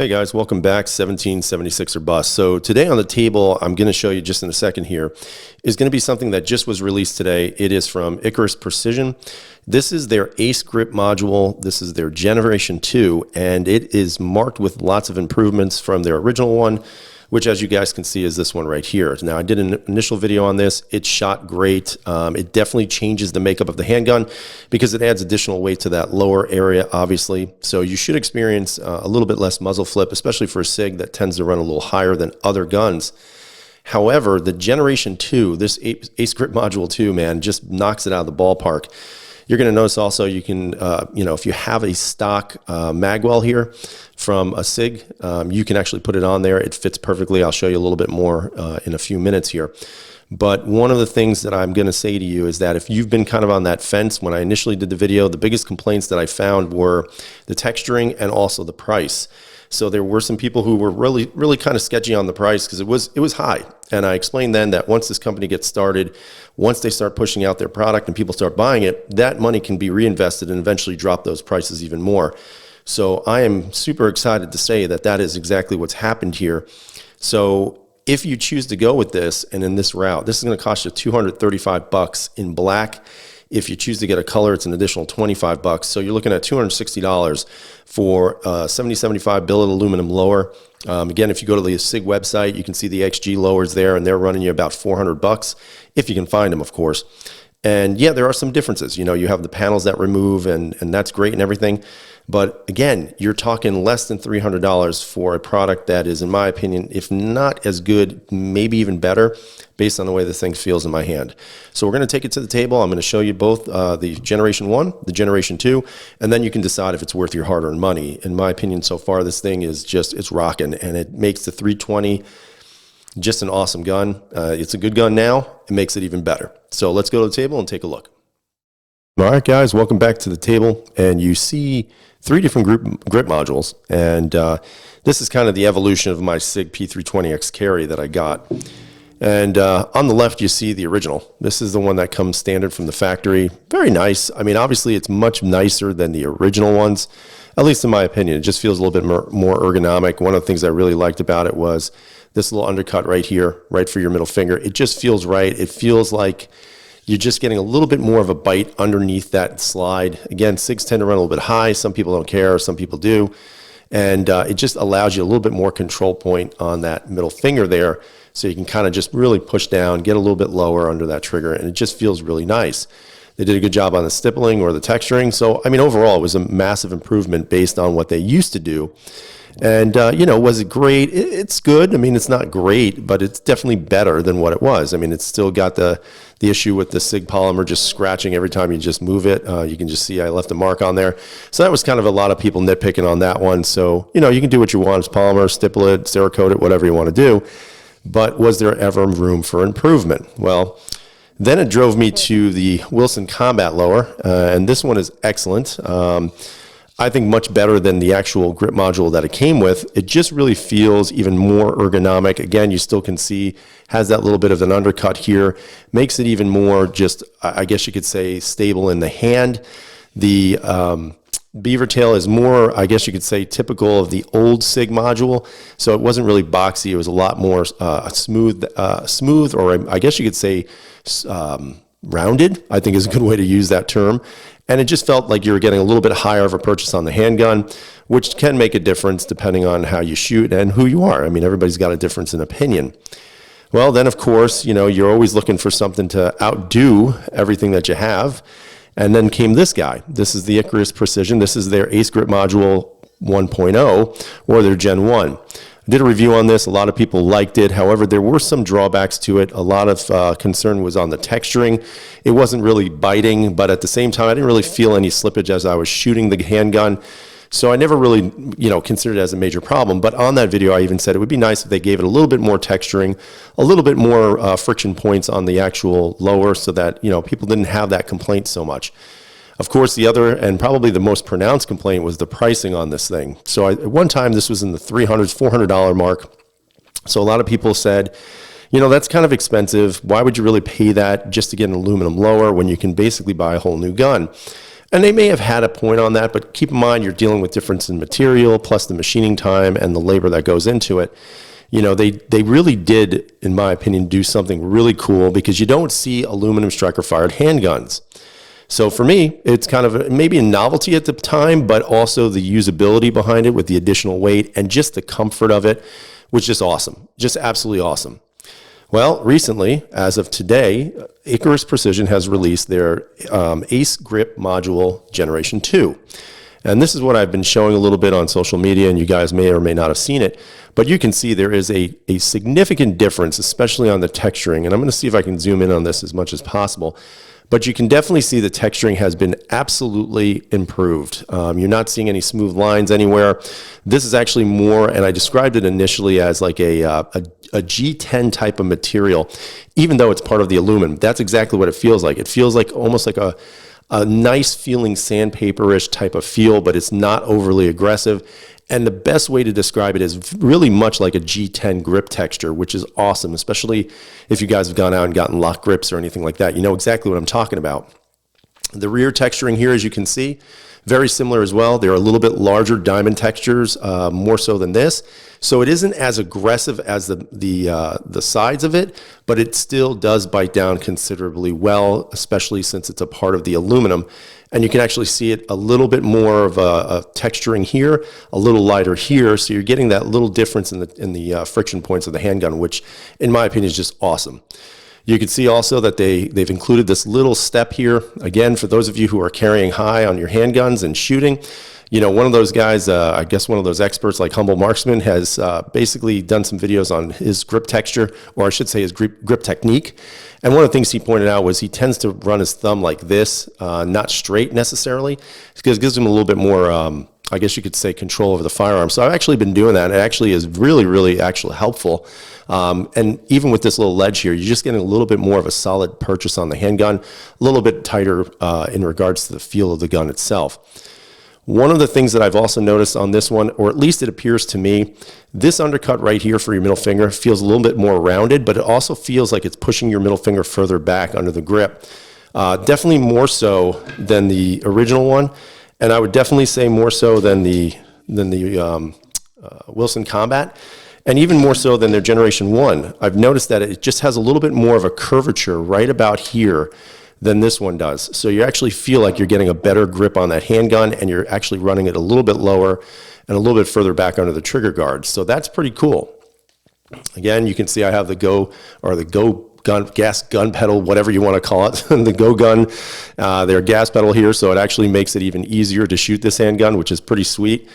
Hey guys, welcome back. 1776 or bust. So today on the table, I'm going to show you just in a second here, is going to be something that just was released today. It is from Icarus Precision. This is their Ace grip module. This is their Generation 2, and it is marked with lots of improvements from their original one, which as you guys can see is this one right here. Now I did an initial video on this. It shot great. It definitely changes the makeup of the handgun because it adds additional weight to that lower area, obviously. So you should experience a little bit less muzzle flip, especially for a SIG that tends to run a little higher than other guns. However, the Generation 2, this Ace grip module 2, man, just knocks it out of the ballpark. You're going to notice also you can, if you have a stock magwell here from a SIG, you can actually put it on there. It fits perfectly. I'll show you a little bit more in a few minutes here. But one of the things that I'm going to say to you is that if you've been kind of on that fence, when I initially did the video, the biggest complaints that I found were the texturing and also the price. So there were some people who were really kind of sketchy on the price because it was high. And I explained then that once this company gets started, once they start pushing out their product and people start buying it, that money can be reinvested and eventually drop those prices even more. So I am super excited to say that that is exactly what's happened here. So if you choose to go with this and in this route, this is going to cost you $235 in black. If you choose to get a color, it's an additional $25. So you're looking at $260 for 7075 billet aluminum lower. Again, if you go to the SIG website, you can see the XG lowers there, and they're running you about $400 if you can find them, of course. And yeah, there are some differences. You know, you have the panels that remove, and that's great and everything. But again, you're talking less than $300 for a product that is, in my opinion, if not as good, maybe even better, based on the way this thing feels in my hand. So we're going to take it to the table. I'm going to show you both the Generation 1, the Generation 2, and then you can decide if it's worth your hard-earned money. In my opinion, so far, this thing is just, it's rocking, and it makes the 320 just an awesome gun. It's a good gun now. It makes it even better. So let's go to the table and take a look. All right, guys, welcome back to the table. And you see three different grip modules. And this is kind of the evolution of my Sig P320X carry that I got. And on the left, you see the original. This is the one that comes standard from the factory. Very nice. I mean, obviously, it's much nicer than the original ones, at least in my opinion. It just feels a little bit more ergonomic. One of the things I really liked about it was this little undercut right here, right for your middle finger. It just feels right. It feels like you're just getting a little bit more of a bite underneath that slide. Again, SIGs tend to run a little bit high. Some people don't care, some people do. And it just allows you a little bit more control point on that middle finger there. So you can kind of just really push down, get a little bit lower under that trigger, and it just feels really nice. They did a good job on the stippling or the texturing. So, I mean, overall, it was a massive improvement based on what they used to do. And, was it great? It's good. I mean, it's not great, but it's definitely better than what it was. I mean, it's still got the issue with the SIG polymer just scratching every time you just move it. You can just see I left a mark on there. So that was kind of a lot of people nitpicking on that one. So, you can do what you want. It's polymer, stipple it, Cerakote it, whatever you want to do. But was there ever room for improvement? Well, then it drove me to the Wilson Combat Lower, and this one is excellent. I think much better than the actual grip module that it came with. It just really feels even more ergonomic. Again, you still can see, has that little bit of an undercut here, makes it even more just, I guess you could say, stable in the hand. The beaver tail is more, I guess you could say, typical of the old SIG module. So it wasn't really boxy. It was a lot more smooth, or I guess you could say rounded, I think is a good way to use that term. And it just felt like you were getting a little bit higher of a purchase on the handgun, which can make a difference depending on how you shoot and who you are. I mean, everybody's got a difference in opinion. Well, then, of course, you're always looking for something to outdo everything that you have. And then came this guy. This is the Icarus Precision. This is their Ace Grip Module 1.0 or their Gen 1. I did a review on this. A lot of people liked it. However, there were some drawbacks to it. A lot of concern was on the texturing. It wasn't really biting, but at the same time, I didn't really feel any slippage as I was shooting the handgun. So I never really, considered it as a major problem. But on that video, I even said it would be nice if they gave it a little bit more texturing, a little bit more friction points on the actual lower so that, people didn't have that complaint so much. Of course, the other and probably the most pronounced complaint was the pricing on this thing. So at one time, this was in the $300, $400 mark. So a lot of people said, that's kind of expensive. Why would you really pay that just to get an aluminum lower when you can basically buy a whole new gun? And they may have had a point on that, but keep in mind you're dealing with difference in material, plus the machining time and the labor that goes into it. You know, they really did, in my opinion, do something really cool, because you don't see aluminum striker-fired handguns. So for me, it's kind of maybe a novelty at the time, but also the usability behind it with the additional weight and just the comfort of it was just awesome, just absolutely awesome. Well, recently, as of today, Icarus Precision has released their Ace Grip Module Generation 2. And this is what I've been showing a little bit on social media, and you guys may or may not have seen it. But you can see there is a significant difference, especially on the texturing. And I'm going to see if I can zoom in on this as much as possible. But you can definitely see the texturing has been absolutely improved. You're not seeing any smooth lines anywhere. This is actually more, and I described it initially as like a G10 type of material, even though it's part of the aluminum. That's exactly what it feels like. It feels like almost like a nice feeling sandpaper-ish type of feel, but it's not overly aggressive. And the best way to describe it is really much like a G10 grip texture, which is awesome, especially if you guys have gone out and gotten lock grips or anything like that. You know exactly what I'm talking about. The rear texturing here, as you can see, very similar as well. They're a little bit larger diamond textures, more so than this. So it isn't as aggressive as the sides of it, but it still does bite down considerably well, especially since it's a part of the aluminum. And you can actually see it a little bit more of a texturing here, a little lighter here. So you're getting that little difference in the friction points of the handgun, which in my opinion is just awesome. You can see also that they've included this little step here. Again, for those of you who are carrying high on your handguns and shooting, you know, one of those guys, I guess one of those experts like Humble Marksman has basically done some videos on his grip texture, or I should say his grip technique. And one of the things he pointed out was he tends to run his thumb like this, not straight necessarily, because it gives him a little bit more, I guess you could say, control over the firearm. So I've actually been doing that. It actually is really, really actually helpful. And even with this little ledge here, you're just getting a little bit more of a solid purchase on the handgun, a little bit tighter in regards to the feel of the gun itself. One of the things that I've also noticed on this one, or at least it appears to me, this undercut right here for your middle finger feels a little bit more rounded, but it also feels like it's pushing your middle finger further back under the grip. Definitely more so than the original one, and I would definitely say more so than the Wilson Combat, and even more so than their Generation 1. I've noticed that it just has a little bit more of a curvature right about here than this one does. So you actually feel like you're getting a better grip on that handgun, and you're actually running it a little bit lower and a little bit further back under the trigger guard. So that's pretty cool. Again, you can see I have the Go gun, gas gun pedal, whatever you want to call it, the Go gun, their gas pedal here. So it actually makes it even easier to shoot this handgun, which is pretty sweet.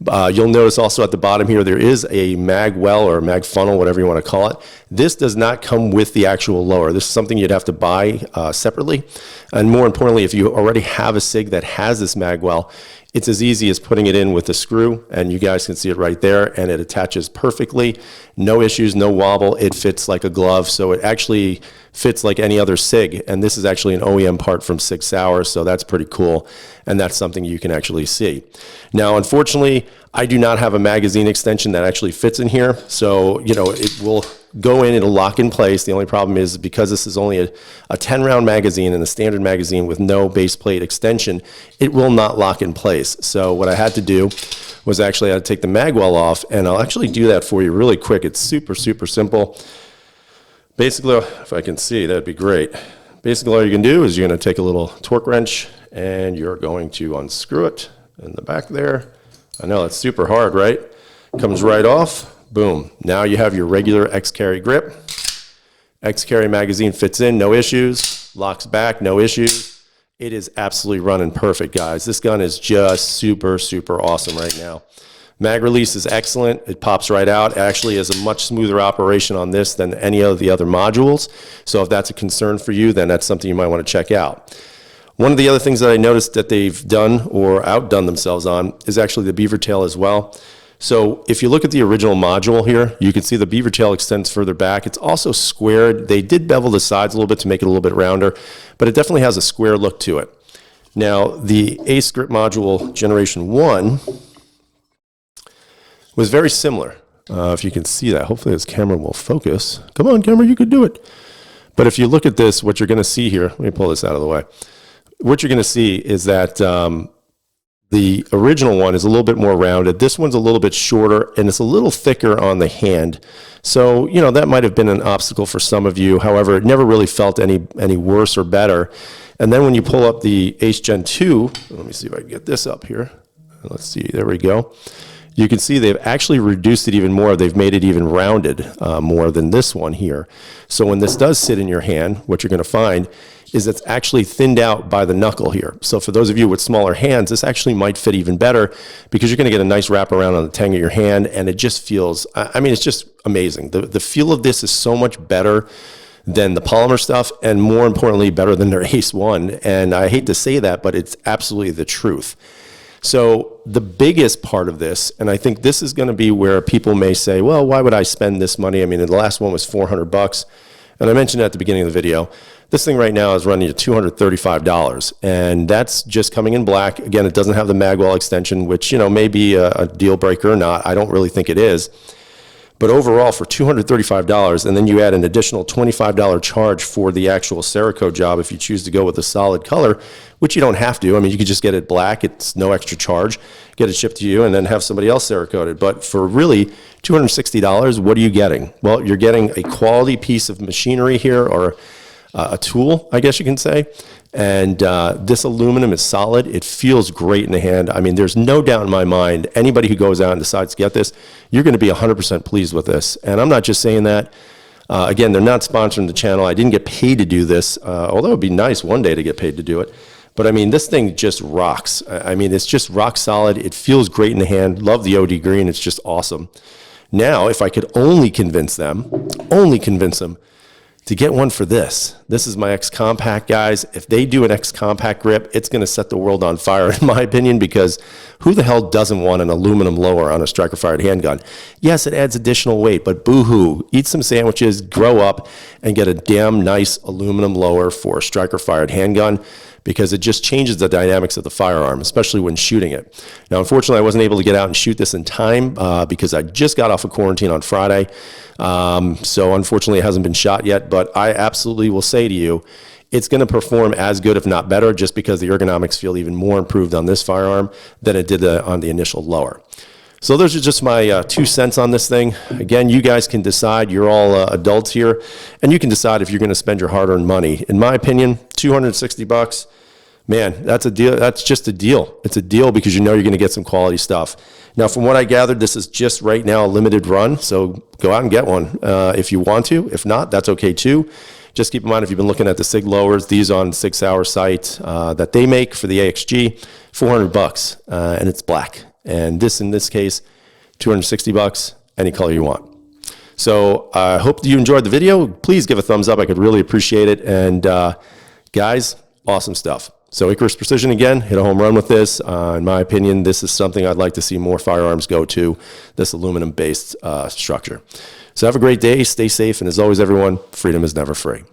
You'll notice also at the bottom here, there is a mag well or mag funnel, whatever you want to call it. This does not come with the actual lower. This is something you'd have to buy separately. And more importantly, if you already have a SIG that has this mag well, it's as easy as putting it in with a screw, and you guys can see it right there, and it attaches perfectly. No issues, no wobble. It fits like a glove, so it actually fits like any other SIG, and this is actually an OEM part from Sig Sauer, so that's pretty cool, and that's something you can actually see. Now, unfortunately, I do not have a magazine extension that actually fits in here, so, you know, it will go in, it'll lock in place. The only problem is because this is only a 10-round magazine and a standard magazine with no base plate extension, it will not lock in place. So what I had to do was actually I had to take the mag well off, and I'll actually do that for you really quick. It's super, super simple. Basically, if I can see, that'd be great. Basically, all you can do is you're going to take a little torque wrench, and you're going to unscrew it in the back there. I know it's super hard, right? Comes right off. Boom. Now you have your regular X-Carry grip. X-Carry magazine fits in, no issues. Locks back, no issues. It is absolutely running perfect, guys. This gun is just super, super awesome right now. Mag release is excellent. It pops right out. It actually is a much smoother operation on this than any of the other modules. So if that's a concern for you, then that's something you might want to check out. One of the other things that I noticed that they've done or outdone themselves on is actually the beaver tail as well. So if you look at the original module here, you can see the beaver tail extends further back. It's also squared. They did bevel the sides a little bit to make it a little bit rounder, but it definitely has a square look to it. Now, the Ace Grip Module Generation 1 was very similar. If you can see that, hopefully this camera will focus. Come on, camera, you could do it. But if you look at this, what you're going to see here, let me pull this out of the way. what you're going to see is that the original one is a little bit more rounded. This one's a little bit shorter, and it's a little thicker on the hand. So, you know, that might have been an obstacle for some of you. However, it never really felt any worse or better. And then when you pull up the Ace Gen 2, let me see if I can get this up here. Let's see, there we go. You can see they've actually reduced it even more. They've made it even rounded more than this one here. So when this does sit in your hand, what you're going to find is it's actually thinned out by the knuckle here. So for those of you with smaller hands, this actually might fit even better because you're going to get a nice wrap around on the tang of your hand, and it just feels, I mean, it's just amazing. The feel of this is so much better than the polymer stuff, and more importantly, better than their Ace 1. And I hate to say that, but it's absolutely the truth. So the biggest part of this, and I think this is going to be where people may say, well, why would I spend this money? I mean, the last one was $400, and I mentioned at the beginning of the video, this thing right now is running at $235, and that's just coming in black. Again, it doesn't have the magwell extension, which, you know, may be a deal breaker or not. I don't really think it is. But overall, for $235, and then you add an additional $25 charge for the actual Cerakote job if you choose to go with a solid color, which you don't have to. I mean, you could just get it black. It's no extra charge. Get it shipped to you and then have somebody else Cerakote it. But for really $260, what are you getting? Well, you're getting a quality piece of machinery here, or a tool, I guess you can say. And this aluminum is solid. It feels great in the hand. I mean, there's no doubt in my mind, anybody who goes out and decides to get this, you're going to be 100% pleased with this. And I'm not just saying that. Again, they're not sponsoring the channel. I didn't get paid to do this, although it would be nice one day to get paid to do it. But I mean, this thing just rocks. I mean, it's just rock solid. It feels great in the hand. Love the OD green. It's just awesome. Now, if I could only convince them to get one for this. This is my X Compact, guys. If they do an X Compact grip, it's going to set the world on fire, in my opinion, because who the hell doesn't want an aluminum lower on a striker-fired handgun? Yes, it adds additional weight, but boo-hoo. Eat some sandwiches, grow up, and get a damn nice aluminum lower for a striker-fired handgun, because it just changes the dynamics of the firearm, especially when shooting it. Now, unfortunately, I wasn't able to get out and shoot this in time because I just got off of quarantine on Friday. So unfortunately, it hasn't been shot yet, but I absolutely will say to you, it's going to perform as good, if not better, just because the ergonomics feel even more improved on this firearm than it did on the initial lower. So those are just my 2 cents on this thing. Again, you guys can decide. You're all adults here, and you can decide if you're going to spend your hard-earned money. In my opinion, $260, man, that's a deal. That's just a deal. It's a deal because you know you're going to get some quality stuff. Now, from what I gathered, this is just right now a limited run, so go out and get one if you want to. If not, that's okay too. Just keep in mind, if you've been looking at the Sig lowers, these on Sig Sauer site that they make for the AXG, $400, and it's black. And this, in this case, $260, any color you want. So I hope you enjoyed the video. Please give a thumbs up. I could really appreciate it. And guys, awesome stuff. So Icarus Precision, again, hit a home run with this. In my opinion, this is something I'd like to see more firearms go to, this aluminum-based structure. So have a great day. Stay safe. And as always, everyone, freedom is never free.